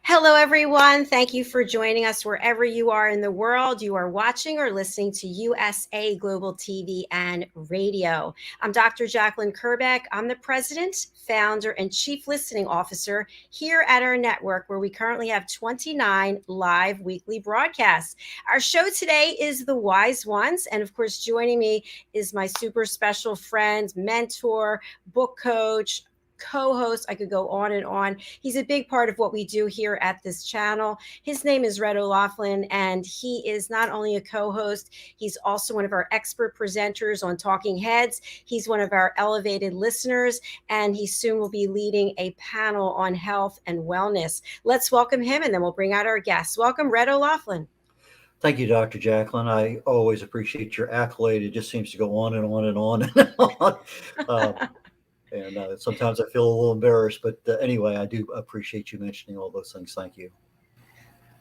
Hello, everyone. Thank you for joining us wherever you are in the world. You are watching or listening to USA Global TV and Radio. I'm Dr. JACALYN KERBECK. I'm the president, founder, and chief listening officer here at our network, where we currently have 29 live weekly broadcasts. Our show today is The Wise Ones. And of course, joining me is my super special friend, mentor, book coach, co-host. I could go on and on. He's a big part of what we do here at this channel. His name is Red O'Loughlin, and he is not only a co-host, he's also one of our expert presenters on Talking Heads. He's one of our elevated listeners, and he soon will be leading a panel on health and wellness. Let's welcome him, and then we'll bring out our guests. Welcome, Red O'Loughlin. Thank you, Dr. JACALYN. I always appreciate your accolade. It just seems to go on and on and on and on. Sometimes I feel a little embarrassed, but anyway, I do appreciate you mentioning all those things. Thank you.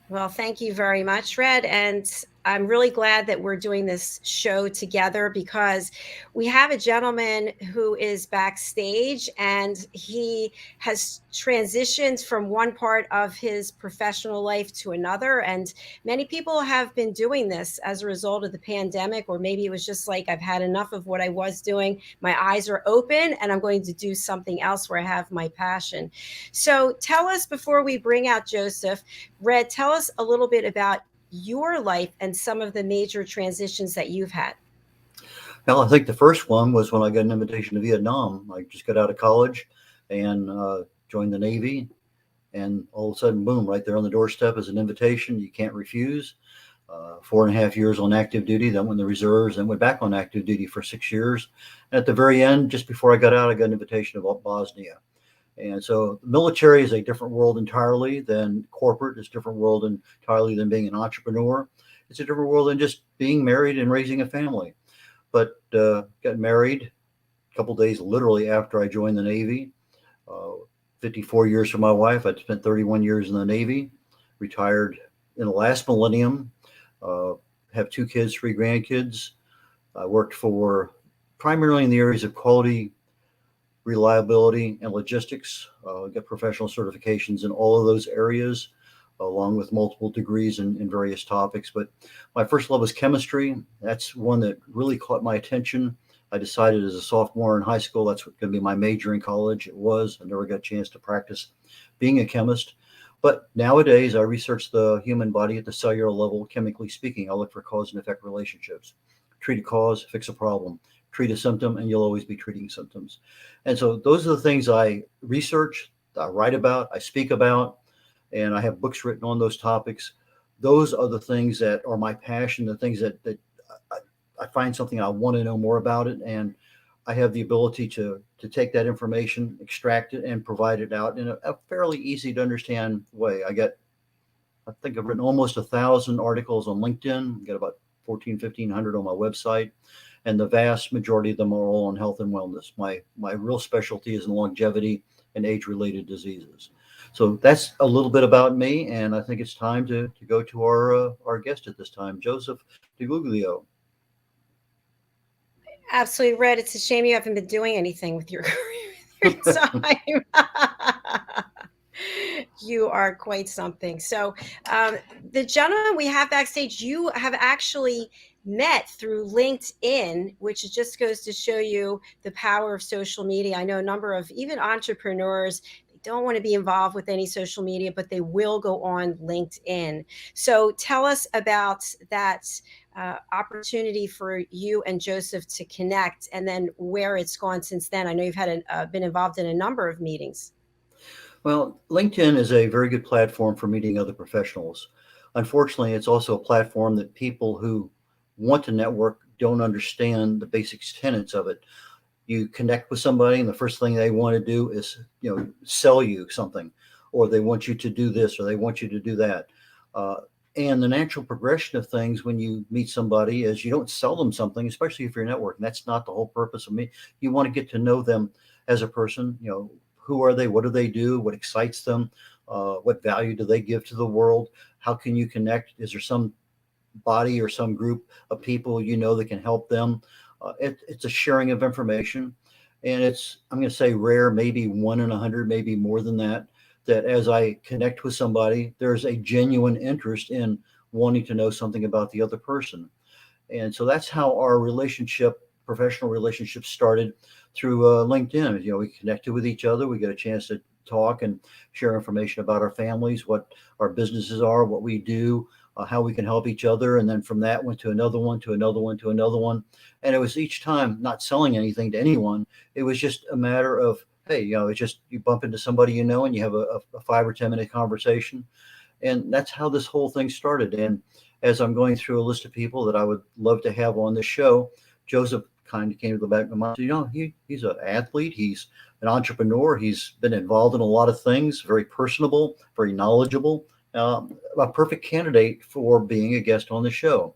Well, thank you very much, Red. And I'm really glad that we're doing this show together because we have a gentleman who is backstage and he has transitioned from one part of his professional life to another. And many people have been doing this as a result of the pandemic, or maybe it was just like, I've had enough of what I was doing. My eyes are open and I'm going to do something else where I have my passion. So tell us, before we bring out Joseph, Red, tell us a little bit about your life and some of the major transitions that you've had. Well, I think the first one was when I got an invitation to Vietnam. I just got out of college and joined the Navy. And all of a sudden, boom, right there on the doorstep is an invitation you can't refuse. 4.5 years on active duty, then went in the reserves, then went back on active duty for 6 years. And at the very end, just before I got out, I got an invitation about Bosnia. And so the military is a different world entirely than corporate. It's a different world entirely than being an entrepreneur. It's a different world than just being married and raising a family. But got married a couple days literally after I joined the Navy. 54 years for my wife. I'd spent 31 years in the Navy, retired in the last millennium, have 2 kids, 3 grandkids. I worked for primarily in the areas of quality, reliability, and logistics. Got professional certifications in all of those areas, along with multiple degrees in various topics. But my first love was chemistry. That's one that really caught my attention. I decided as a sophomore in high school, that's going to be my major in college. It was. I never got a chance to practice being a chemist. But nowadays, I research the human body at the cellular level, chemically speaking. I look for cause and effect relationships. Treat a cause, fix a problem. Treat a symptom, and you'll always be treating symptoms. And so those are the things I research, I write about, I speak about, and I have books written on those topics. Those are the things that are my passion, the things that I find something I want to know more about it, and I have the ability to take that information, extract it, and provide it out in a fairly easy to understand way. I think I've written almost 1,000 articles on LinkedIn, got about 1,500 on my website. And the vast majority of them are all on health and wellness. My real specialty is in longevity and age-related diseases. So that's a little bit about me, and I think it's time to go to our guest at this time, Joseph Diguglio. Absolutely, Red. It's a shame you haven't been doing anything with your time. You are quite something. So, the gentleman we have backstage, you have actually met through LinkedIn, which just goes to show you the power of social media. I know a number of even entrepreneurs, they don't want to be involved with any social media, but they will go on LinkedIn. So tell us about that opportunity for you and Joseph to connect, and then where it's gone since then. I know you've had been involved in a number of meetings. Well, LinkedIn is a very good platform for meeting other professionals. Unfortunately, it's also a platform that people who want to network don't understand the basic tenets of it. You connect with somebody, and the first thing they want to do is, sell you something, or they want you to do this, or they want you to do that. And the natural progression of things when you meet somebody is you don't sell them something, especially if you're networking. That's not the whole purpose of me. You want to get to know them as a person. Who are they? What do they do? What excites them? What value do they give to the world? How can you connect? Is there some body or some group of people that can help them? It's a sharing of information, and I'm going to say rare, maybe 1 in 100, maybe more than that that as I connect with somebody, there's a genuine interest in wanting to know something about the other person. And so that's how our professional relationship started through LinkedIn. We connected with each other. We got a chance to talk and share information about our families, what our businesses are, what we do, how we can help each other. And then from that went to another one, to another one, to another one. And it was each time not selling anything to anyone. It was just a matter of, hey, it's just you bump into somebody and you have a 5 or 10 minute conversation. And that's how this whole thing started. And as I'm going through a list of people that I would love to have on this show, Joseph kind of came to the back of my mind. He's an athlete. He's an entrepreneur. He's been involved in a lot of things, very personable, very knowledgeable, a perfect candidate for being a guest on the show.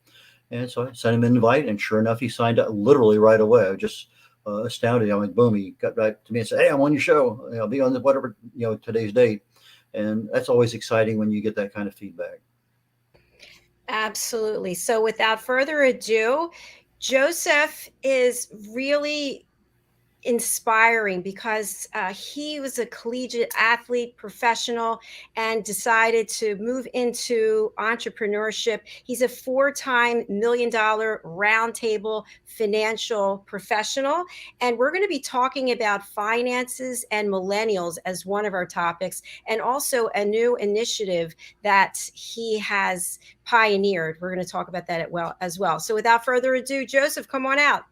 And so I sent him an invite, and sure enough, he signed up literally right away. I was just astounded. I went, boom, he got back to me and said, hey, I'm on your show. I'll be on whatever, today's date. And that's always exciting when you get that kind of feedback. Absolutely. So without further ado, Joseph is really inspiring because he was a collegiate athlete, professional, and decided to move into entrepreneurship. He's a 4-time $1 million roundtable financial professional. And we're going to be talking about finances and millennials as one of our topics, and also a new initiative that he has pioneered. We're going to talk about that as well. So without further ado, Joseph, come on out.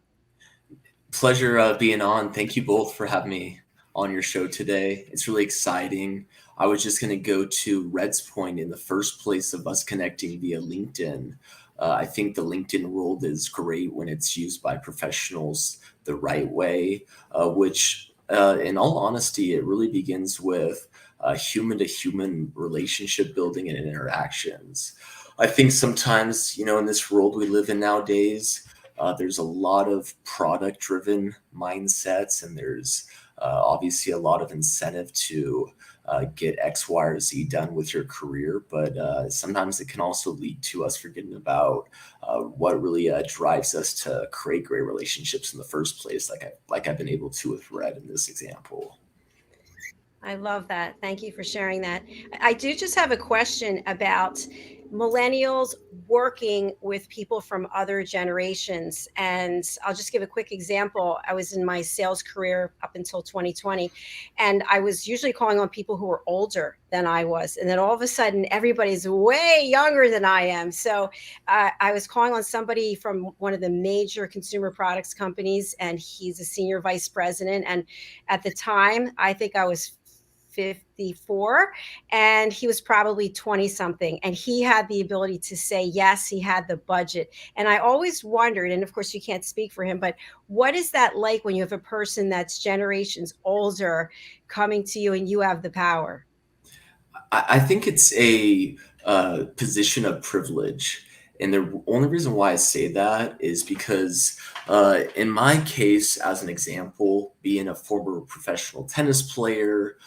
Pleasure being on. Thank you both for having me on your show today. It's really exciting. I was just going to go to Red's point in the first place of us connecting via LinkedIn. I think the LinkedIn world is great when it's used by professionals the right way, which in all honesty, it really begins with human-to-human relationship building and interactions. I think sometimes, in this world we live in nowadays, there's a lot of product-driven mindsets, and there's obviously a lot of incentive to get X, Y, or Z done with your career. But sometimes it can also lead to us forgetting about what really drives us to create great relationships in the first place, like I've been able to with Red in this example. I love that. Thank you for sharing that. I do just have a question about millennials working with people from other generations. And I'll just give a quick example. I was in my sales career up until 2020, and I was usually calling on people who were older than I was. And then all of a sudden, everybody's way younger than I am. So I was calling on somebody from one of the major consumer products companies, and he's a senior vice president. And at the time, I think I was 54, and he was probably 20 something, and he had the ability to say yes. He had the budget. And I always wondered, and of course you can't speak for him, but what is that like when you have a person that's generations older coming to you and you have the power? I think it's a position of privilege. And the only reason why I say that is because in my case, as an example, being a former professional tennis player,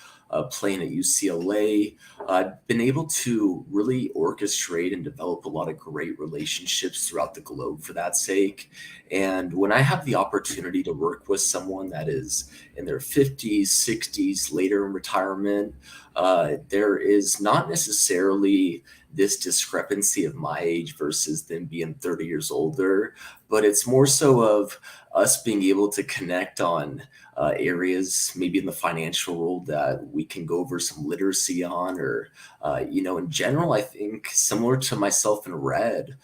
playing at UCLA, I've been able to really orchestrate and develop a lot of great relationships throughout the globe for that sake. And when I have the opportunity to work with someone that is in their 50s, 60s, later in retirement, there is not necessarily this discrepancy of my age versus them being 30 years older, but it's more so of us being able to connect on areas maybe in the financial world that we can go over some literacy on, or in general, I think similar to myself and Red,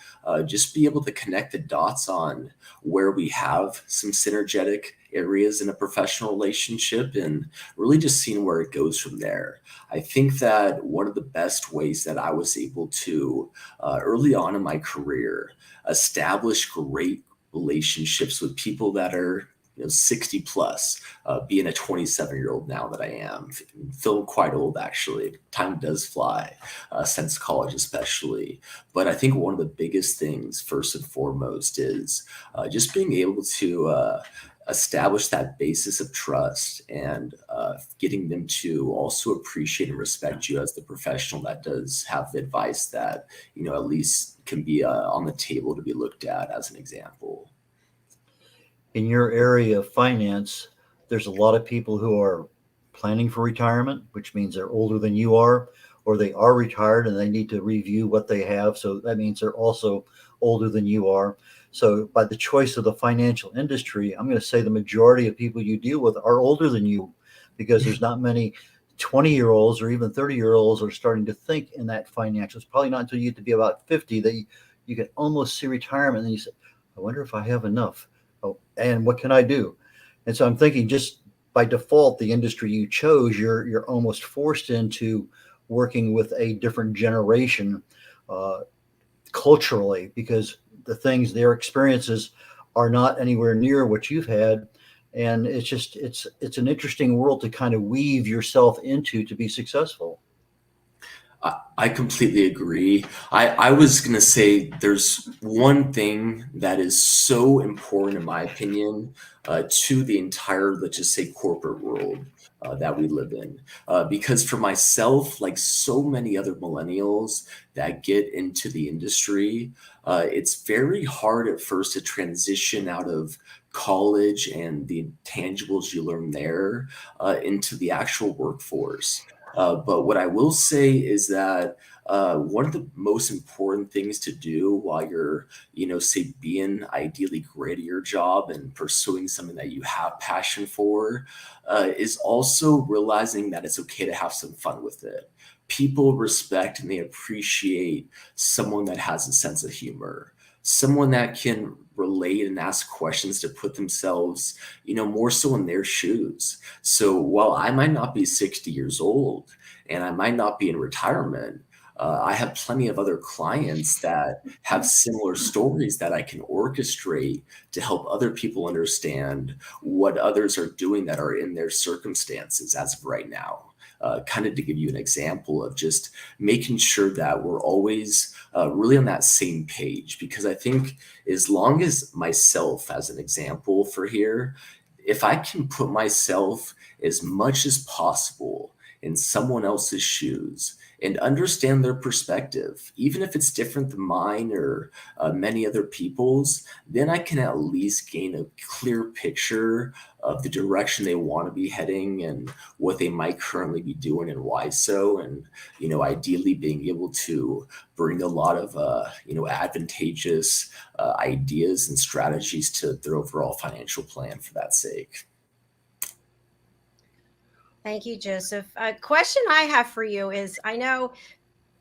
just be able to connect the dots on where we have some synergetic areas in a professional relationship, and really just seeing where it goes from there. I think that one of the best ways that I was able to early on in my career establish great relationships with people that are 60 plus, being a 27-year-old now that I am, feeling quite old actually. Time does fly, since college especially. But I think one of the biggest things, first and foremost, is just being able to establish that basis of trust, and getting them to also appreciate and respect you as the professional that does have the advice that at least can be on the table to be looked at as an example. In your area of finance, there's a lot of people who are planning for retirement, which means they're older than you are, or they are retired and they need to review what they have. So that means they're also older than you are. So by the choice of the financial industry, I'm going to say the majority of people you deal with are older than you, because there's not many 20-year-olds or even 30-year-olds are starting to think in that financial. It's probably not until you get to be about 50 that you can almost see retirement and you say, I wonder if I have enough. Oh, and what can I do? And so I'm thinking, just by default, the industry you chose, you're almost forced into working with a different generation culturally, because their experiences are not anywhere near what you've had. And it's an interesting world to kind of weave yourself into to be successful. I completely agree. I was going to say there's one thing that is so important, in my opinion, to the entire, let's just say, corporate world that we live in. Because for myself, like so many other millennials that get into the industry, it's very hard at first to transition out of college and the intangibles you learn there into the actual workforce. But what I will say is that one of the most important things to do while you're, say, being ideally great at your job and pursuing something that you have passion for, is also realizing that it's okay to have some fun with it. People respect and they appreciate someone that has a sense of humor, someone that can relate and ask questions to put themselves, more so in their shoes. So while I might not be 60 years old and I might not be in retirement, I have plenty of other clients that have similar stories that I can orchestrate to help other people understand what others are doing that are in their circumstances as of right now. Kind of to give you an example of just making sure that we're always really on that same page. Because I think as long as myself, as an example for here, if I can put myself as much as possible in someone else's shoes and understand their perspective, even if it's different than mine or many other people's, then I can at least gain a clear picture of the direction they want to be heading and what they might currently be doing and why so. And, ideally being able to bring a lot of, advantageous ideas and strategies to their overall financial plan for that sake. Thank you, Joseph. A question I have for you is, I know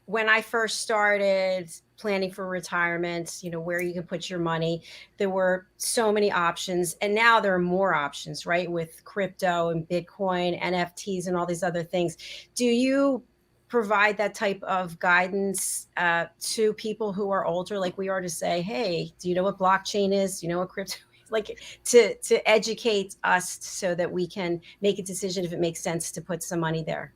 when I first started planning for retirement, where you can put your money, there were so many options. And now there are more options, right? With crypto and Bitcoin, NFTs, and all these other things. Do you provide that type of guidance to people who are older, like we are, to say, hey, do you know what blockchain is? Do you know what crypto is? Like to educate us so that we can make a decision if it makes sense to put some money there?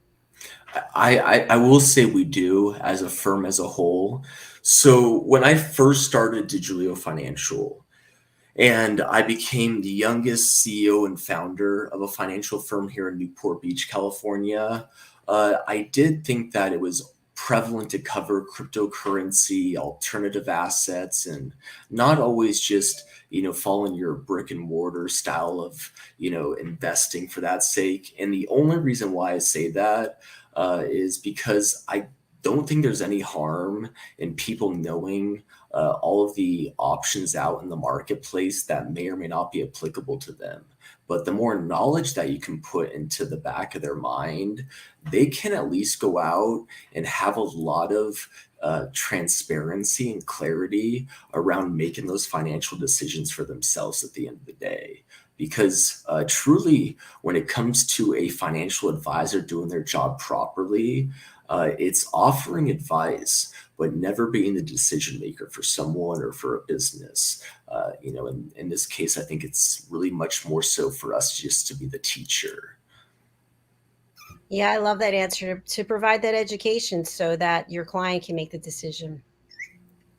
I will say we do, as a firm as a whole. So when I first started DiGIULio Financial and I became the youngest CEO and founder of a financial firm here in Newport Beach, California, I did think that it was prevalent to cover cryptocurrency, alternative assets, and not always just, following your brick and mortar style of, investing for that sake. And the only reason why I say that is because I don't think there's any harm in people knowing all of the options out in the marketplace that may or may not be applicable to them. But the more knowledge that you can put into the back of their mind, they can at least go out and have a lot of transparency and clarity around making those financial decisions for themselves at the end of the day. Because truly, when it comes to a financial advisor doing their job properly, it's offering advice, but never being the decision maker for someone or for a business. In this case, I think it's really much more so for us just to be the teacher. Yeah, I love that answer, to provide that education so that your client can make the decision.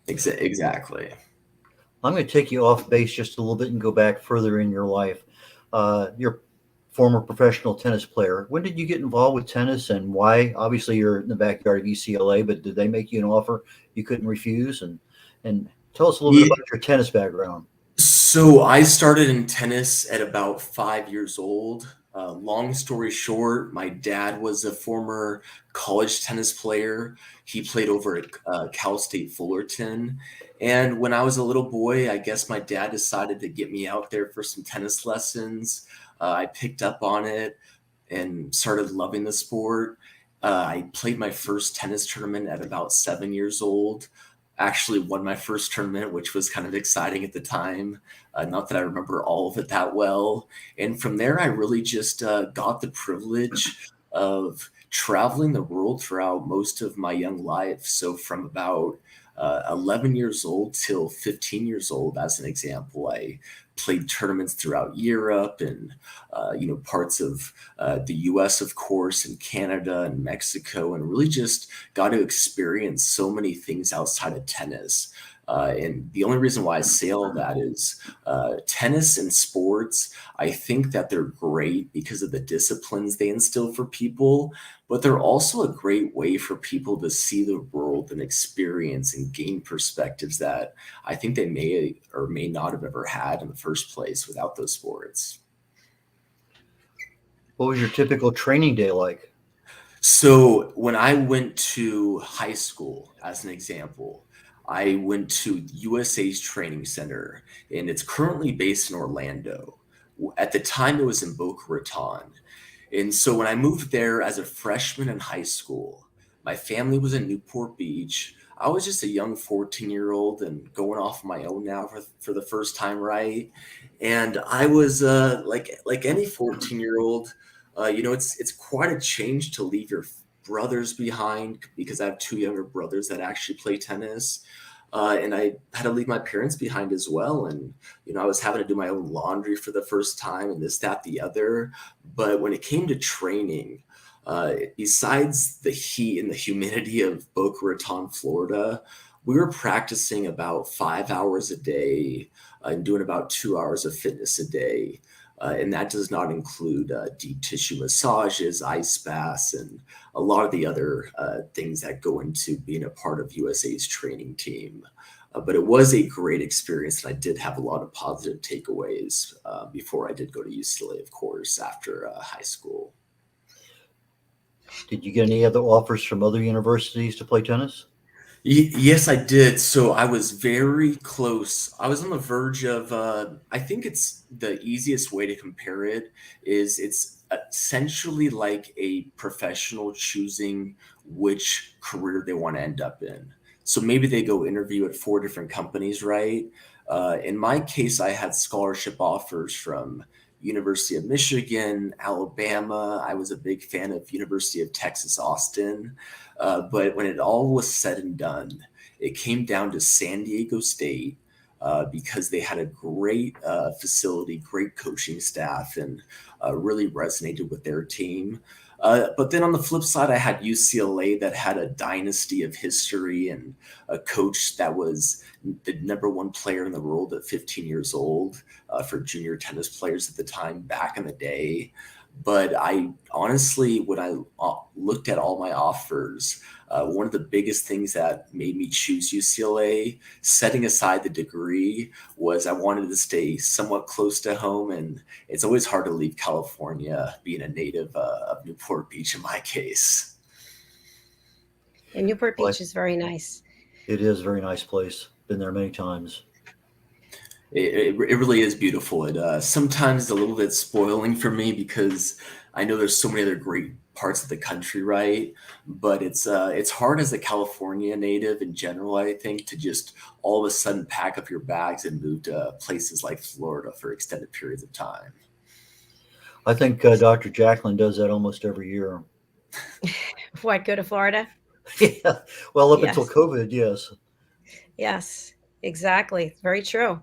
Exactly. I'm going to take you off base just a little bit and go back further in your life. You're former professional tennis player. When did you get involved with tennis and why? Obviously, you're in the backyard of UCLA, but did they make you an offer you couldn't refuse? And tell us a little bit about your tennis background. So I started in tennis at about 5 years old. Long story short, my dad was a former college tennis player. He played over at Cal State Fullerton. And when I was a little boy, I guess my dad decided to get me out there for some tennis lessons. I picked up on it and started loving the sport. I played my first tennis tournament at about 7 years old. Actually won my first tournament, which was kind of exciting at the time. Not that I remember all of it that well. And from there, I really just got the privilege of traveling the world throughout most of my young life. So from about 11 years old till 15 years old, as an example, I played tournaments throughout Europe and parts of the U.S., of course, and Canada and Mexico, and really just got to experience so many things outside of tennis. And the only reason why I say all that is tennis and sports, I think that they're great because of the disciplines they instill for people, but they're also a great way for people to see the world and experience and gain perspectives that I think they may or may not have ever had in the first place without those sports. What was your typical training day like? So when I went to high school, as an example, I went to USA's training center, and it's currently based in Orlando. At the time, it was in Boca Raton. And so when I moved there as a freshman in high school, my family was in Newport Beach. I was just a young 14-year-old and going off on my own now for the first time, right? And I was like any 14-year-old, it's quite a change to leave your brothers behind because I have two younger brothers that actually play tennis. And I had to leave my parents behind as well. And, I was having to do my own laundry for the first time and this, that, the other. But when it came to training, besides the heat and the humidity of Boca Raton, Florida, we were practicing about 5 hours a day and doing about 2 hours of fitness a day. And that does not include deep tissue massages, ice baths, and a lot of the other things that go into being a part of USA's training team. But it was a great experience, and I did have a lot of positive takeaways before I did go to UCLA, of course, after high school. Did you get any other offers from other universities to play tennis? Yes, I did. So I was very close. I was on the verge of, I think it's the easiest way to compare it is it's essentially like a professional choosing which career they want to end up in. So maybe they go interview at 4 different companies, right? In my case, I had scholarship offers from University of Michigan, Alabama. I was a big fan of University of Texas, Austin. But when it all was said and done, it came down to San Diego State because they had a great facility, great coaching staff, and really resonated with their team. But then on the flip side, I had UCLA that had a dynasty of history and a coach that was the #1 player in the world at 15 years old for junior tennis players at the time back in the day. But I honestly, when I looked at all my offers, one of the biggest things that made me choose UCLA, setting aside the degree, was I wanted to stay somewhat close to home. And it's always hard to leave California, being a native of Newport Beach in my case. And Newport Well, Beach is very nice. it is a very nice place. Been there many times. It really is beautiful. It sometimes is a little bit spoiling for me because I know there's so many other great parts of the country, right? But it's hard as a California native in general, I think, to just all of a sudden pack up your bags and move to places like Florida for extended periods of time. I think Dr. JACALYN does that almost every year. What, go to Florida? Yeah. Well, up Yes. until COVID, yes. Yes, exactly. Very true.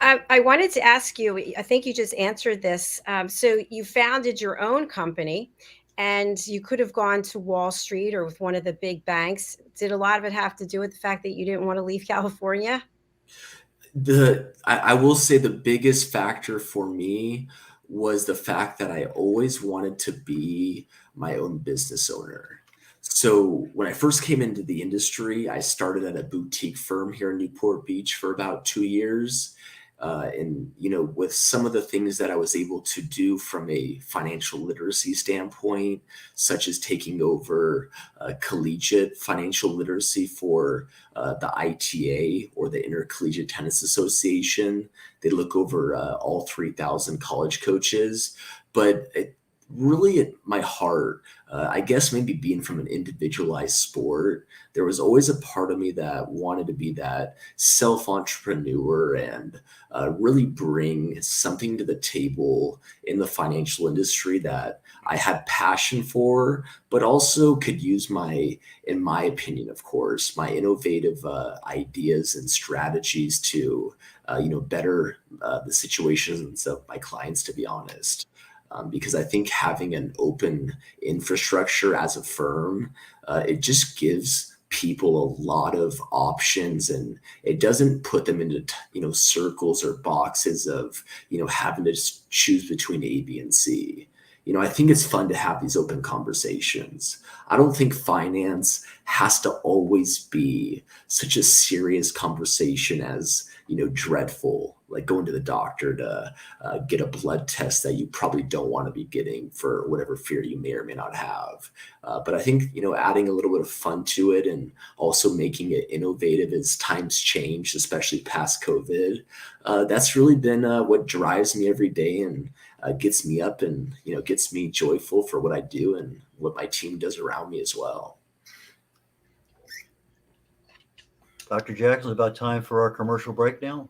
I wanted to ask you, I think you just answered this. So you founded your own company and you could have gone to Wall Street or with one of the big banks. Did a lot of it have to do with the fact that you didn't want to leave California? I will say the biggest factor for me was the fact that I always wanted to be my own business owner. So when I first came into the industry, I started at a boutique firm here in Newport Beach for about 2 years. And, with some of the things that I was able to do from a financial literacy standpoint, such as taking over collegiate financial literacy for the ITA, or the Intercollegiate Tennis Association. They look over all 3,000 college coaches. But really at my heart, I guess maybe being from an individualized sport, there was always a part of me that wanted to be that self-entrepreneur and really bring something to the table in the financial industry that I had passion for, but also could use in my opinion, of course, my innovative ideas and strategies to, better the situations of my clients, to be honest. Because I think having an open infrastructure as a firm, it just gives people a lot of options, and it doesn't put them into circles or boxes of having to choose between A, B, and C. I think it's fun to have these open conversations. I don't think finance has to always be such a serious conversation as dreadful, like going to the doctor to get a blood test that you probably don't want to be getting for whatever fear you may or may not have. But I think, adding a little bit of fun to it and also making it innovative as times change, especially past COVID, that's really been what drives me every day and gets me up and, gets me joyful for what I do and what my team does around me as well. Dr. Jackson, it's about time for our commercial break now.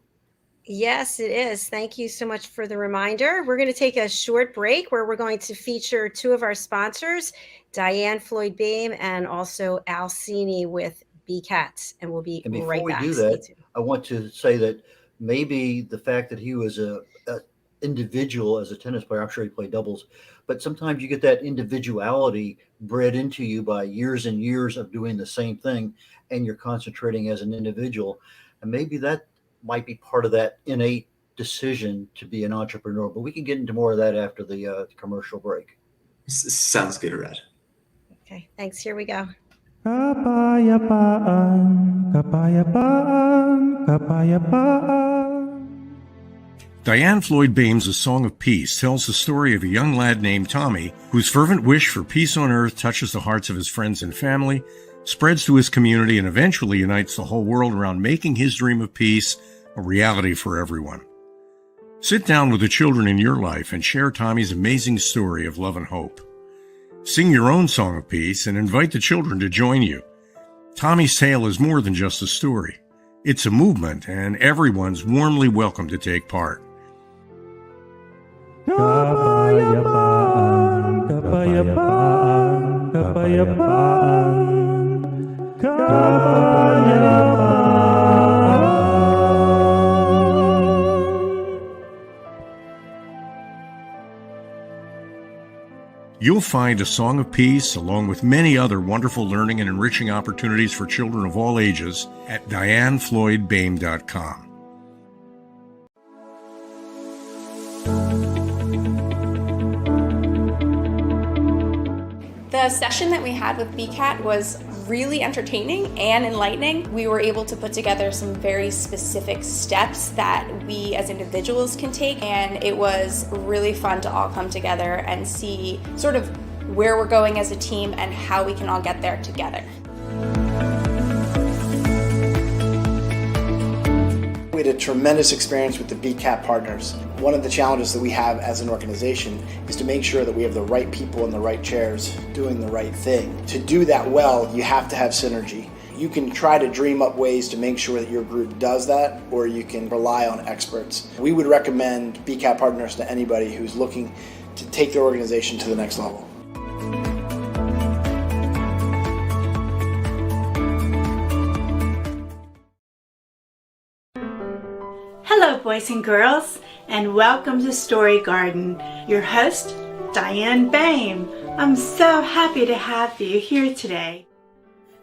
Yes, it is. Thank you so much for the reminder. We're going to take a short break where we're going to feature two of our sponsors, Diane Floyd Boehm and also Al Cini with BCAT. And we'll be right back. Before we do that, I want to say that maybe the fact that he was a individual as a tennis player, I'm sure he played doubles, but sometimes you get that individuality bred into you by years and years of doing the same thing, and you're concentrating as an individual. And maybe that might be part of that innate decision to be an entrepreneur, but we can get into more of that after the commercial break. Sounds good, Red. Okay, thanks. Here we go. Kapayapaan, kapayapaan, kapayapaan. Diane Floyd Boehm's A Song of Peace tells the story of a young lad named Tommy whose fervent wish for peace on earth touches the hearts of his friends and family, spreads to his community, and eventually unites the whole world around making his dream of peace a reality for everyone. Sit down with the children in your life and share Tommy's amazing story of love and hope. Sing your own song of peace and invite the children to join you. Tommy's tale is more than just a story. It's a movement, and everyone's warmly welcome to take part. Kapayapaan, kapayapaan, kapayapaan, kapayapaan. You'll find A Song of Peace, along with many other wonderful learning and enriching opportunities for children of all ages, at DianeFloydBoehm.com. The session that we had with BCAT was really entertaining and enlightening. We were able to put together some very specific steps that we as individuals can take, and it was really fun to all come together and see sort of where we're going as a team and how we can all get there together. We had a tremendous experience with the BCAT partners. One of the challenges that we have as an organization is to make sure that we have the right people in the right chairs doing the right thing. To do that well, you have to have synergy. You can try to dream up ways to make sure that your group does that, or you can rely on experts. We would recommend BCAT partners to anybody who's looking to take their organization to the next level. Hello, boys and girls, and welcome to Story Garden. Your host, Diane Boehm. I'm so happy to have you here today.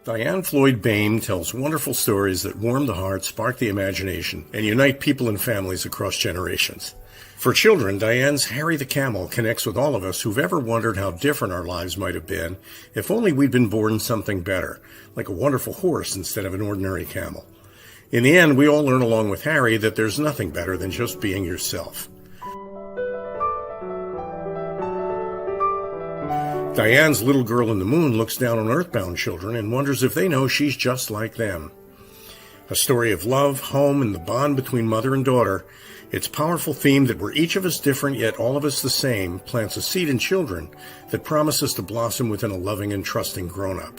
Diane Floyd Boehm tells wonderful stories that warm the heart, spark the imagination, and unite people and families across generations. For children, Diane's Harry the Camel connects with all of us who've ever wondered how different our lives might have been if only we'd been born something better, like a wonderful horse instead of an ordinary camel. In the end, we all learn along with Harry that there's nothing better than just being yourself. Diane's little girl in the moon looks down on earthbound children and wonders if they know she's just like them. A story of love, home, and the bond between mother and daughter, its powerful theme that we're each of us different yet all of us the same plants a seed in children that promises to blossom within a loving and trusting grown-up.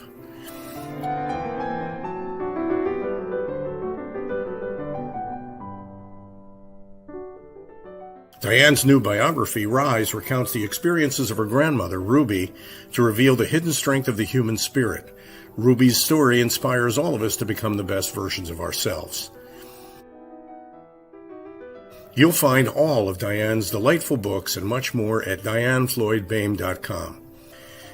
Diane's new biography, Rise, recounts the experiences of her grandmother, Ruby, to reveal the hidden strength of the human spirit. Ruby's story inspires all of us to become the best versions of ourselves. You'll find all of Diane's delightful books and much more at dianefloydboehm.com.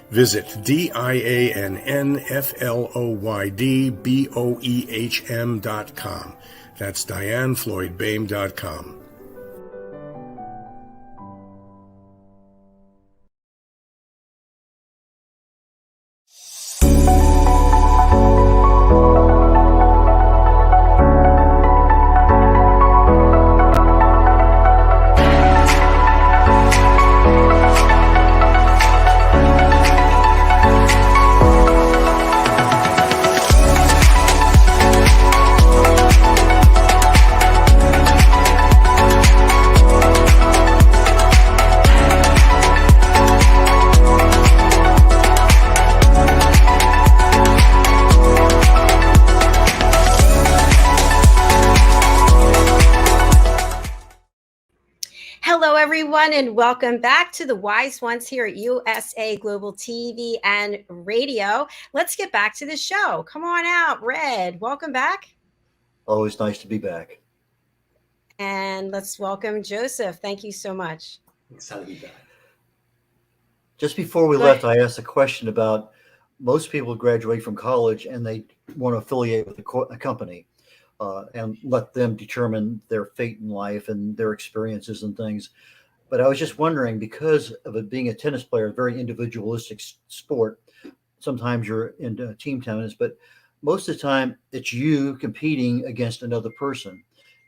Visit dianefloydboehm.com. That's dianefloydboehm.com. Hello, everyone, and welcome back to the Wise Ones here at USA Global TV and Radio. Let's get back to the show. Come on out, Red. Welcome back. Always nice to be back. And let's welcome Joseph. Thank you so much. Excited to be back. Just before we left, I asked a question about most people graduate from college and they want to affiliate with a company. And let them determine their fate in life and their experiences and things. But I was just wondering, because of it being a tennis player, a very individualistic sport, sometimes you're into team tennis, but most of the time it's you competing against another person.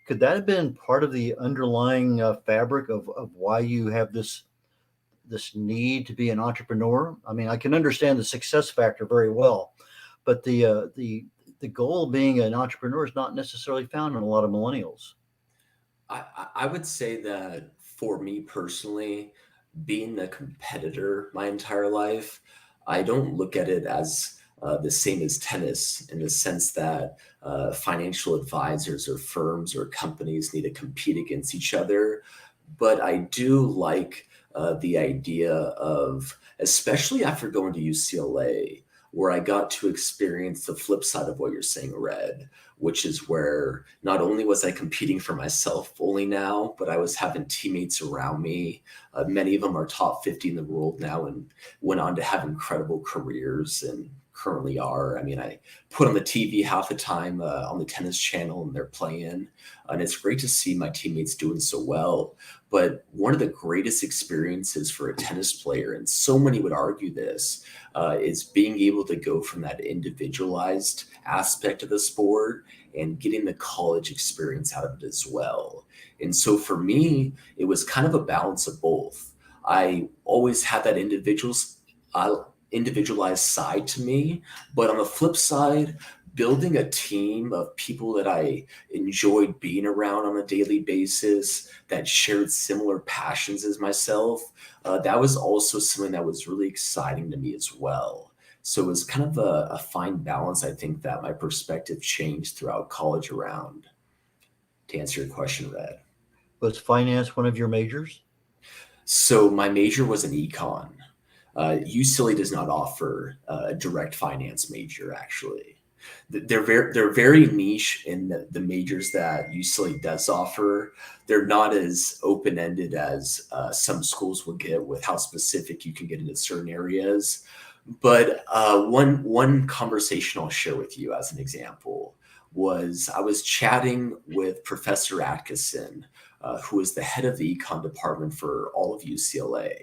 Could that have been part of the underlying fabric of why you have this need to be an entrepreneur? I mean, I can understand the success factor very well, but the goal of being an entrepreneur is not necessarily found in a lot of millennials. I would say that for me personally, being a competitor my entire life, I don't look at it as the same as tennis in the sense that financial advisors or firms or companies need to compete against each other. But I do like the idea of, especially after going to UCLA, where I got to experience the flip side of what you're saying, Red, which is where not only was I competing for myself fully now, but I was having teammates around me. Many of them are top 50 in the world now and went on to have incredible careers and currently are. I mean, I put on the TV half the time on the tennis channel and they're playing. And it's great to see my teammates doing so well. But one of the greatest experiences for a tennis player, and so many would argue this, is being able to go from that individualized aspect of the sport and getting the college experience out of it as well. And so for me, it was kind of a balance of both. I always had that individualized side to me, but on the flip side, building a team of people that I enjoyed being around on a daily basis, that shared similar passions as myself, that was also something that was really exciting to me as well. So it was kind of a fine balance, I think, that my perspective changed throughout college around. To answer your question, Red. Was finance one of your majors? So my major was an econ. UCLA does not offer a direct finance major, actually. They're very niche in the majors that UCLA does offer. They're not as open-ended as some schools will get with how specific you can get into certain areas. But one conversation I'll share with you as an example was I was chatting with Professor Atkinson who is the head of the econ department for all of UCLA.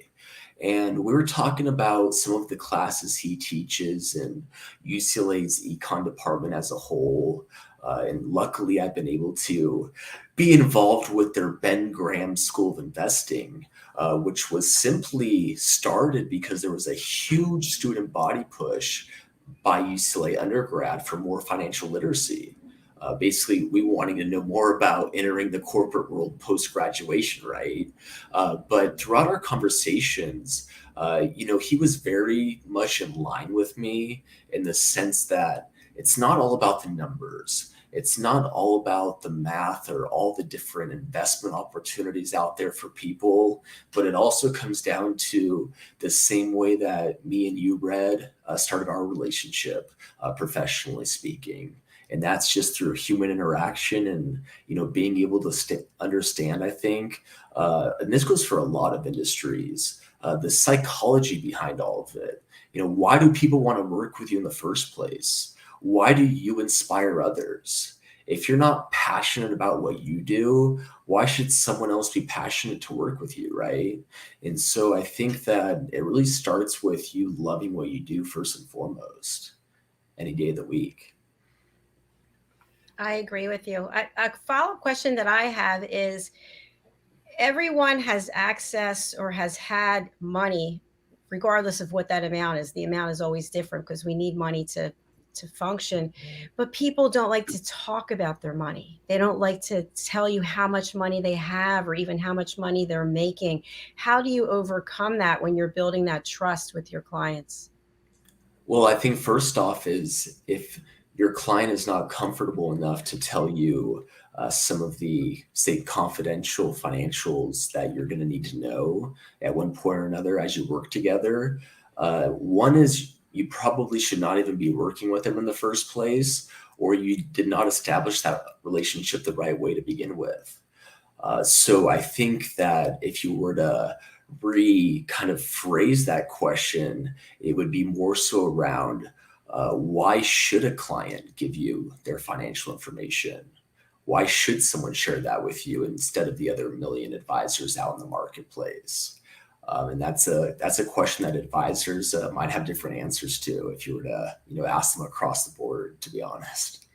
And we were talking about some of the classes he teaches in UCLA's econ department as a whole. And luckily, I've been able to be involved with their Ben Graham School of Investing, which was simply started because there was a huge student body push by UCLA undergrad for more financial literacy. Basically, we wanting to know more about entering the corporate world post-graduation, right? But throughout our conversations, he was very much in line with me in the sense that it's not all about the numbers. It's not all about the math or all the different investment opportunities out there for people, but it also comes down to the same way that me and you, Red, started our relationship, professionally speaking. And that's just through human interaction and, being able to understand, I think, and this goes for a lot of industries, the psychology behind all of it. Why do people want to work with you in the first place? Why do you inspire others? If you're not passionate about what you do, why should someone else be passionate to work with you, right? And so I think that it really starts with you loving what you do first and foremost, any day of the week. I agree with you. A follow-up question that I have is, everyone has access or has had money, regardless of what that amount is. The amount is always different because we need money to function, but people don't like to talk about their money. They don't like to tell you how much money they have or even how much money they're making. How do you overcome that when you're building that trust with your clients? Well, I think first off is if your client is not comfortable enough to tell you some of the, say, confidential financials that you're going to need to know at one point or another as you work together. One is you probably should not even be working with them in the first place, or you did not establish that relationship the right way to begin with. So I think that if you were to kind of phrase that question, it would be more so around why should a client give you their financial information? Why should someone share that with you instead of the other million advisors out in the marketplace? And that's a question that advisors might have different answers to if you were to ask them across the board, to be honest.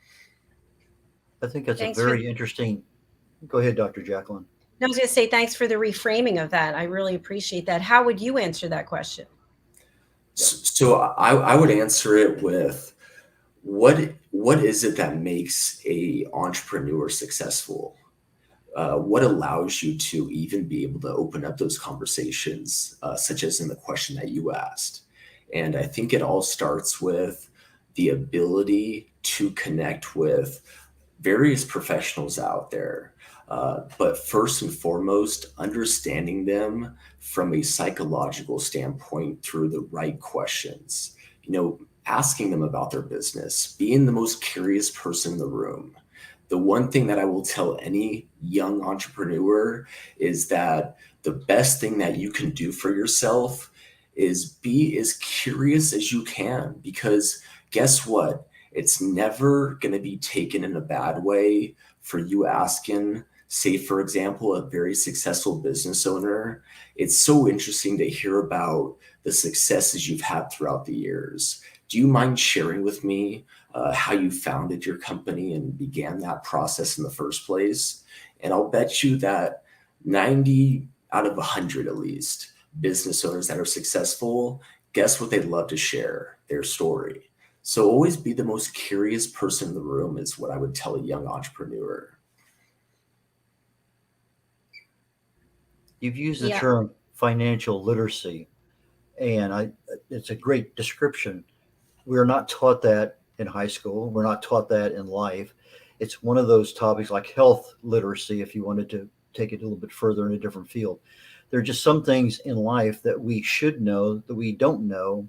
I think that's Thanks a very interesting. Go ahead, Dr. JACALYN. I was going to say, thanks for the reframing of that. I really appreciate that. How would you answer that question? So I would answer it with what is it that makes a entrepreneur successful? What allows you to even be able to open up those conversations, such as in the question that you asked? And I think it all starts with the ability to connect with various professionals out there. But first and foremost, understanding them from a psychological standpoint through the right questions. Asking them about their business, being the most curious person in the room. The one thing that I will tell any young entrepreneur is that the best thing that you can do for yourself is be as curious as you can, because guess what? It's never going to be taken in a bad way for you asking, say, for example, a very successful business owner. It's so interesting to hear about the successes you've had throughout the years. Do you mind sharing with me how you founded your company and began that process in the first place? And I'll bet you that 90 out of 100, at least, business owners that are successful, guess what they'd love to share? Their story. So always be the most curious person in the room is what I would tell a young entrepreneur. You've used the term financial literacy, and it's a great description. We're not taught that in high school. We're not taught that in life. It's one of those topics like health literacy, if you wanted to take it a little bit further in a different field. There are just some things in life that we should know that we don't know.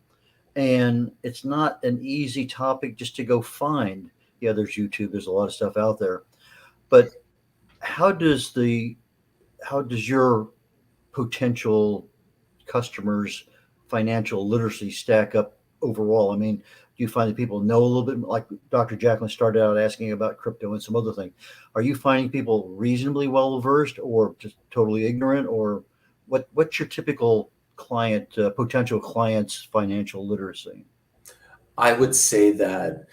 And it's not an easy topic just to go find. Yeah, there's YouTube, there's a lot of stuff out there. But how does your potential customers' financial literacy stack up overall? I mean, you find that people know a little bit, like Dr. JACALYN started out asking about crypto and some other things? Are you finding people reasonably well versed or just totally ignorant, or what's your typical client, potential client's financial literacy? I would say that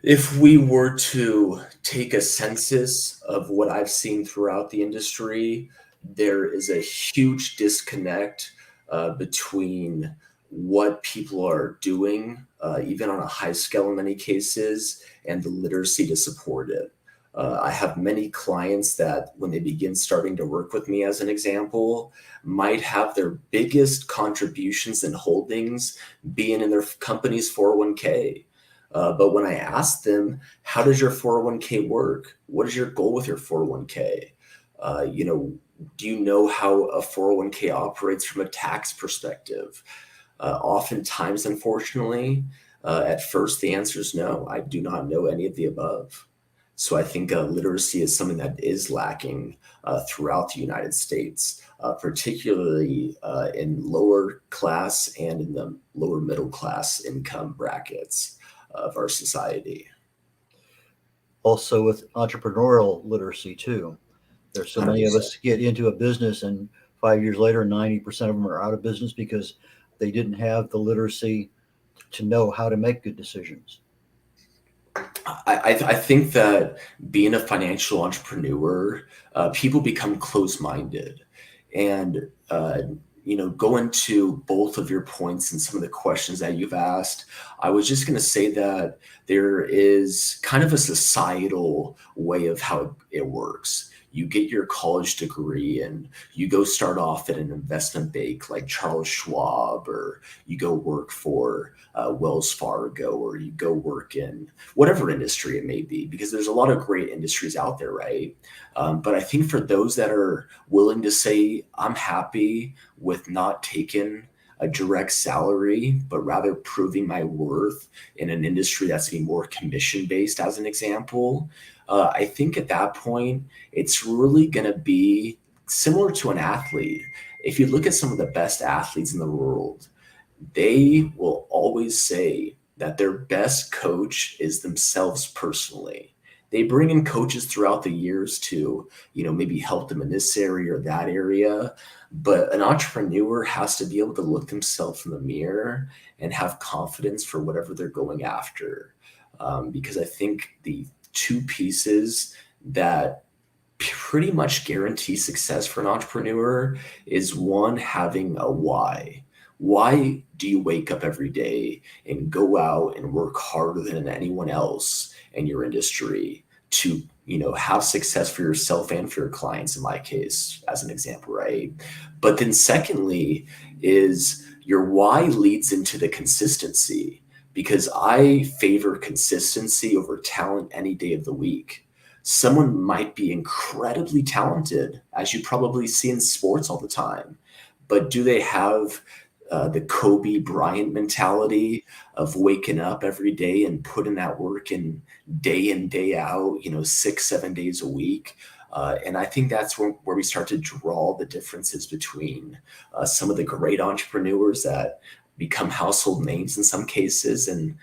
if we were to take a census of what I've seen throughout the industry, there is a huge disconnect between what people are doing, even on a high scale in many cases, and the literacy to support it. I have many clients that when they begin starting to work with me, as an example, might have their biggest contributions and holdings being in their company's 401k. But when I ask them, how does your 401k work? What is your goal with your 401k? Do you know how a 401k operates from a tax perspective? Oftentimes, unfortunately, at first the answer is no, I do not know any of the above. So I think literacy is something that is lacking throughout the United States, particularly in lower class and in the lower middle class income brackets of our society. Also with entrepreneurial literacy too. There's so many of 100%. us get into a business and 5 years later, 90% of them are out of business because they didn't have the literacy to know how to make good decisions. I think that being a financial entrepreneur, people become closed-minded. And, going to both of your points and some of the questions that you've asked, I was just going to say that there is kind of a societal way of how it works. You get your college degree and you go start off at an investment bank like Charles Schwab, or you go work for Wells Fargo, or you go work in whatever industry it may be, because there's a lot of great industries out there, right? But I think for those that are willing to say, I'm happy with not taking a direct salary, but rather proving my worth in an industry that's being more commission based, as an example, I think at that point, it's really going to be similar to an athlete. If you look at some of the best athletes in the world, they will always say that their best coach is themselves personally. They bring in coaches throughout the years to, maybe help them in this area or that area. But an entrepreneur has to be able to look themselves in the mirror and have confidence for whatever they're going after. Because I think the two pieces that pretty much guarantee success for an entrepreneur is one, having a why. Why do you wake up every day and go out and work harder than anyone else in your industry to, have success for yourself and for your clients, in my case, as an example, right? But then secondly is your why leads into the consistency, because I favor consistency over talent any day of the week. Someone might be incredibly talented, as you probably see in sports all the time, but do they have the Kobe Bryant mentality of waking up every day and putting that work in, day out, 6-7 days a week? And I think that's where we start to draw the differences between some of the great entrepreneurs that become household names in some cases, and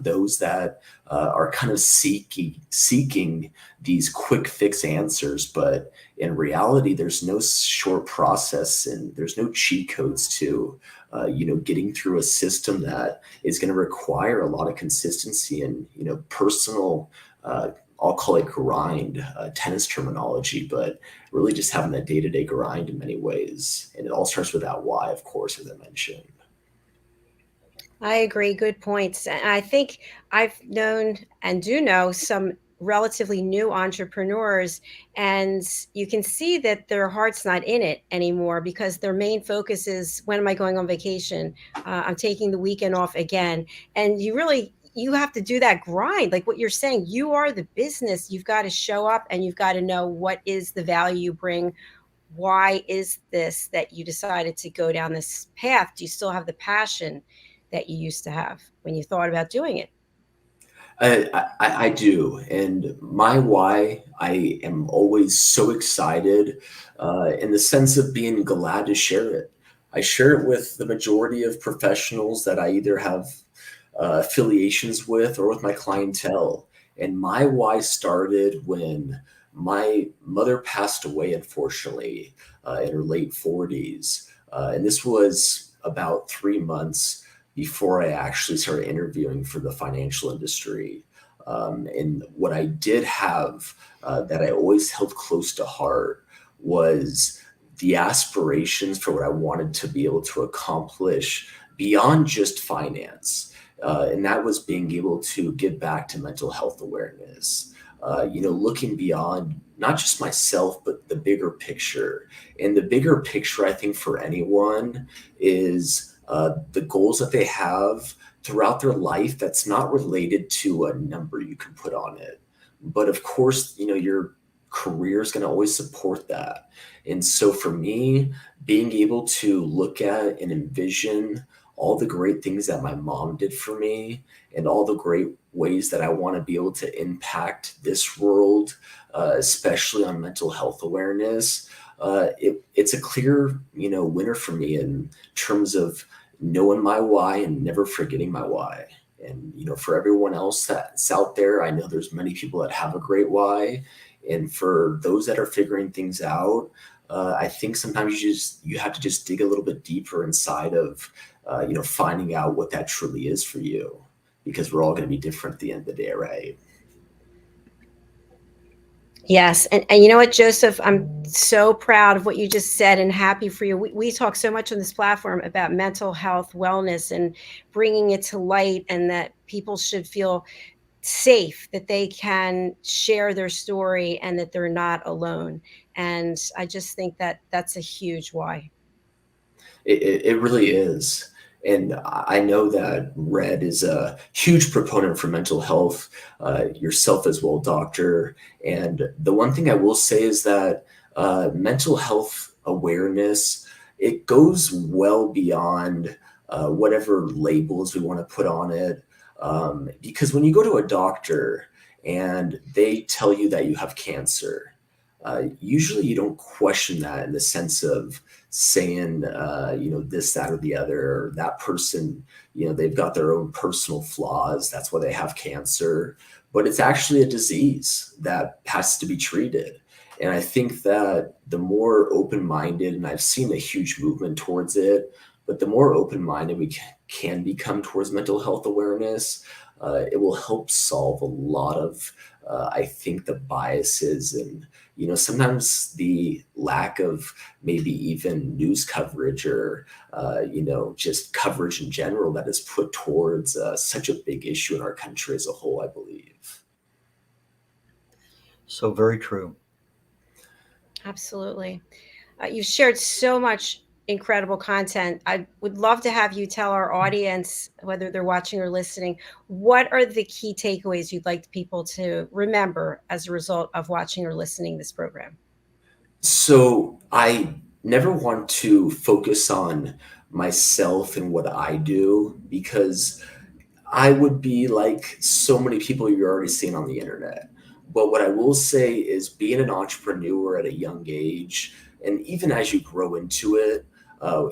those that are kind of seeking these quick fix answers. But in reality, there's no short process and there's no cheat codes to getting through a system that is going to require a lot of consistency and personal, I'll call it grind, tennis terminology, but really just having that day-to-day grind in many ways. And it all starts with that why, of course, as I mentioned. I agree. Good points. And I think I've known and do know some relatively new entrepreneurs, and you can see that their heart's not in it anymore because their main focus is, when am I going on vacation? I'm taking the weekend off again. And you have to do that grind. Like what you're saying, you are the business. You've got to show up and you've got to know what is the value you bring. Why is this that you decided to go down this path? Do you still have the passion that you used to have when you thought about doing it? I do. And my why, I am always so excited in the sense of being glad to share it. I share it with the majority of professionals that I either have affiliations with or with my clientele. And my why started when my mother passed away, unfortunately, in her late 40s. And this was about 3 months before I actually started interviewing for the financial industry. And what I did have that I always held close to heart was the aspirations for what I wanted to be able to accomplish beyond just finance. And that was being able to give back to mental health awareness, looking beyond not just myself, but the bigger picture. And the bigger picture, I think, for anyone is the goals that they have throughout their life that's not related to a number you can put on it. But of course, your career is going to always support that. And so for me, being able to look at and envision all the great things that my mom did for me and all the great ways that I want to be able to impact this world, especially on mental health awareness, it's a clear, winner for me in terms of knowing my why and never forgetting my why. And, for everyone else that's out there, I know there's many people that have a great why. And for those that are figuring things out, I think sometimes you have to just dig a little bit deeper inside of, finding out what that truly is for you, because we're all going to be different at the end of the day, right? Yes. And you know what, Joseph, I'm so proud of what you just said and happy for you. We talk so much on this platform about mental health, wellness, and bringing it to light, and that people should feel safe, that they can share their story and that they're not alone. And I just think that that's a huge why. It really is. And I know that Red is a huge proponent for mental health, yourself as well, doctor. And the one thing I will say is that mental health awareness, it goes well beyond whatever labels we want to put on it. Because when you go to a doctor and they tell you that you have cancer, usually you don't question that in the sense of saying, this, that, or the other, or that person, they've got their own personal flaws. That's why they have cancer. But it's actually a disease that has to be treated. And I think that the more open-minded, and I've seen a huge movement towards it, but the more open-minded we can become towards mental health awareness, it will help solve a lot of, I think, the biases and, sometimes the lack of maybe even news coverage or, just coverage in general that is put towards such a big issue in our country as a whole, I believe. So very true. Absolutely. You've shared so much incredible content. I would love to have you tell our audience, whether they're watching or listening, what are the key takeaways you'd like people to remember as a result of watching or listening to this program? So I never want to focus on myself and what I do, because I would be like so many people you're already seeing on the internet. But what I will say is being an entrepreneur at a young age, and even as you grow into it,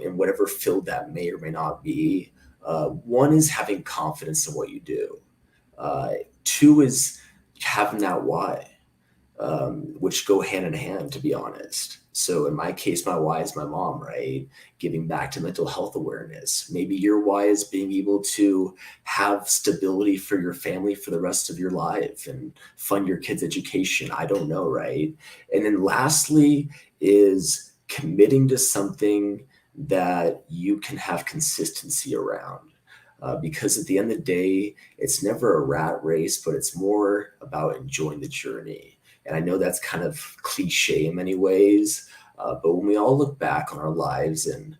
in whatever field that may or may not be, one is having confidence in what you do. Two is having that why, which go hand in hand, to be honest. So in my case, my why is my mom, right? Giving back to mental health awareness. Maybe your why is being able to have stability for your family for the rest of your life and fund your kids' education. I don't know, right? And then lastly is committing to something that you can have consistency around. Because at the end of the day, it's never a rat race, but it's more about enjoying the journey. And I know that's kind of cliche in many ways, but when we all look back on our lives and,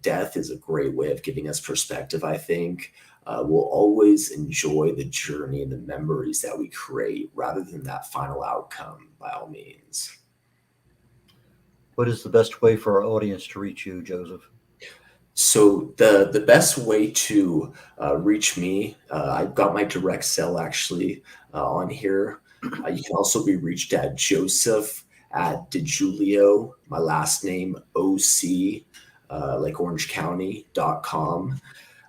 death is a great way of giving us perspective, I think. We'll always enjoy the journey and the memories that we create rather than that final outcome, by all means. What is the best way for our audience to reach you, Joseph? So the best way to reach me, I've got my direct cell actually on here. You can also be reached at Joseph at DiGiulio, my last name, OC, like Orange County.com.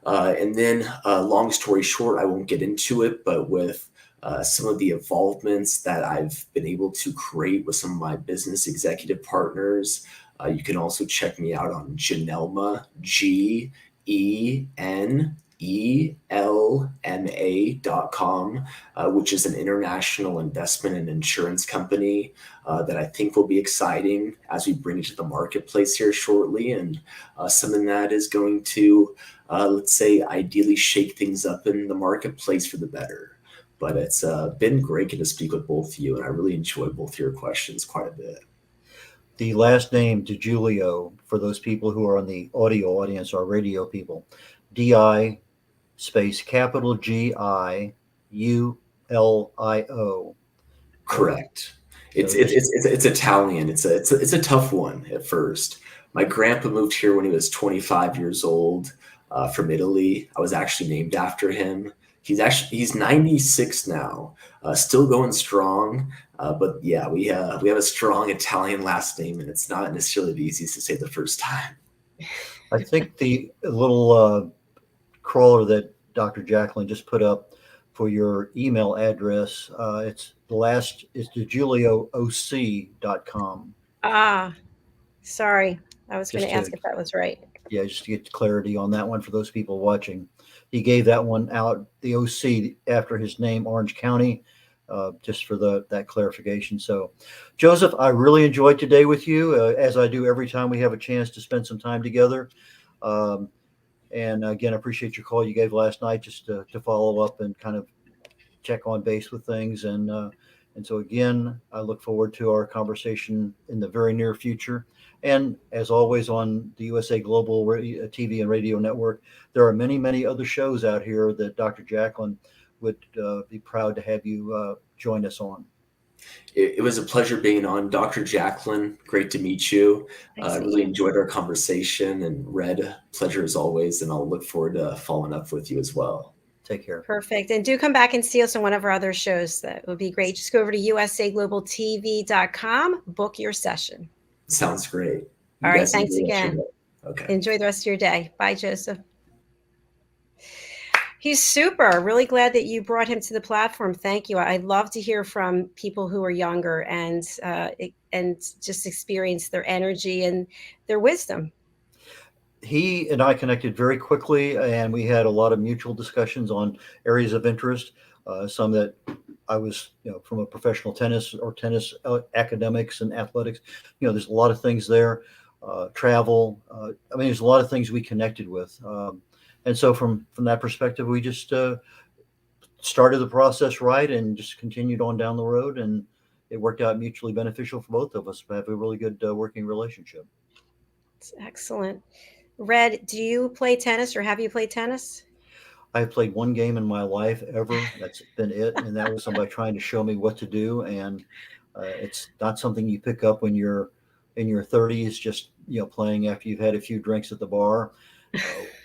And then, long story short, I won't get into it, but with some of the involvements that I've been able to create with some of my business executive partners, you can also check me out on Genelma, GENELMA.com, which is an international investment and insurance company that I think will be exciting as we bring it to the marketplace here shortly, and something that is going to, let's say, ideally shake things up in the marketplace for the better. But it's been great to speak with both of you, and I really enjoyed both your questions quite a bit. The last name, DiGIULio, for those people who are on the audio audience, our radio people, DI space capital GIULIO. Correct. It's Italian. It's a tough one at first. My grandpa moved here when he was 25 years old from Italy. I was actually named after him. He's 96 now, still going strong. But yeah, we have a strong Italian last name, and it's not necessarily the easiest to say the first time. I think the little crawler that Dr. JACALYN just put up for your email address, it's DiGiulioOC.com. Ah, sorry. I was going to ask if that was right. Yeah, just to get clarity on that one for those people watching. He gave that one out, the OC, after his name, Orange County, just for that clarification. So, Joseph, I really enjoyed today with you, as I do every time we have a chance to spend some time together. And again, I appreciate your call you gave last night just to follow up and kind of check on base with things. And so again, I look forward to our conversation in the very near future. And as always, on the USA Global TV and Radio Network, there are many, many other shows out here that Dr. JACALYN would be proud to have you join us on. It was a pleasure being on. Dr. JACALYN, great to meet you. I really enjoyed our conversation, and Red, pleasure as always, and I'll look forward to following up with you as well. Take care. Perfect. And do come back and see us on one of our other shows. That would be great. Just go over to usaglobaltv.com, book your session. Sounds great. All right. Thanks again. Okay. Enjoy the rest of your day. Bye, Joseph. He's super. Really glad that you brought him to the platform. Thank you. I love to hear from people who are younger and just experience their energy and their wisdom. He and I connected very quickly, and we had a lot of mutual discussions on areas of interest. Some that I was, from a professional tennis or tennis academics and athletics. There's a lot of things there. Travel. There's a lot of things we connected with. And so from that perspective, we just started the process right and just continued on down the road, and it worked out mutually beneficial for both of us to have a really good working relationship. It's excellent. Red, do you play tennis, or have you played tennis? I've played one game in my life ever. That's been it. And that was somebody trying to show me what to do. And it's not something you pick up when you're in your 30s, just, playing after you've had a few drinks at the bar,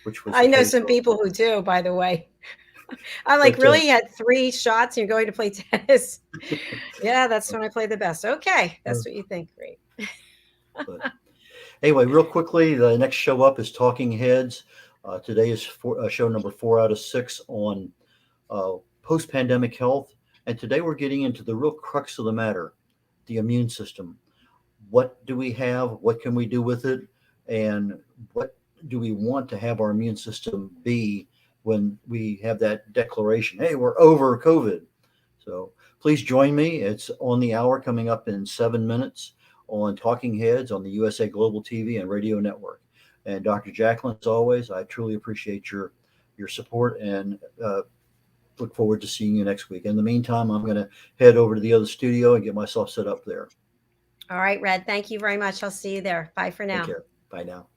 which was I know some people who do, by the way. I really had 3 shots and you're going to play tennis. Yeah, that's when I play the best. Okay. That's what you think. Great. But anyway, real quickly, the next show up is Talking Heads. Today is show number 4 out of 6 on post-pandemic health. And today we're getting into the real crux of the matter, the immune system. What do we have? What can we do with it? And what do we want to have our immune system be when we have that declaration, hey, we're over COVID? So please join me. It's on the hour, coming up in 7 minutes on Talking Heads on the USA Global TV and Radio Network. And Dr. JACALYN, as always, I truly appreciate your support, and look forward to seeing you next week. In the meantime, I'm going to head over to the other studio and get myself set up there. All right, Red. Thank you very much. I'll see you there. Bye for now. Take care. Bye now.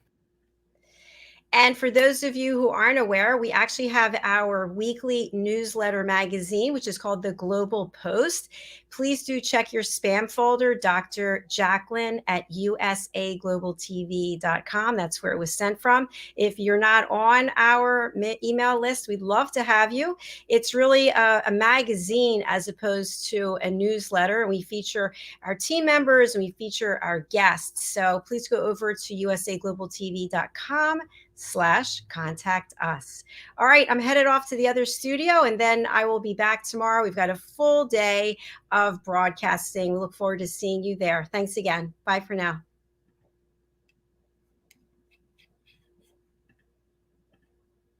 And for those of you who aren't aware, we actually have our weekly newsletter magazine, which is called The Global Post. Please do check your spam folder, Dr. JACALYN at usaglobaltv.com. That's where it was sent from. If you're not on our email list, we'd love to have you. It's really a magazine as opposed to a newsletter. We feature our team members and we feature our guests. So please go over to usaglobaltv.com/contact us. All right, I'm headed off to the other studio and then I will be back tomorrow. We've got a full day of broadcasting. We look forward to seeing you there. Thanks again. Bye for now.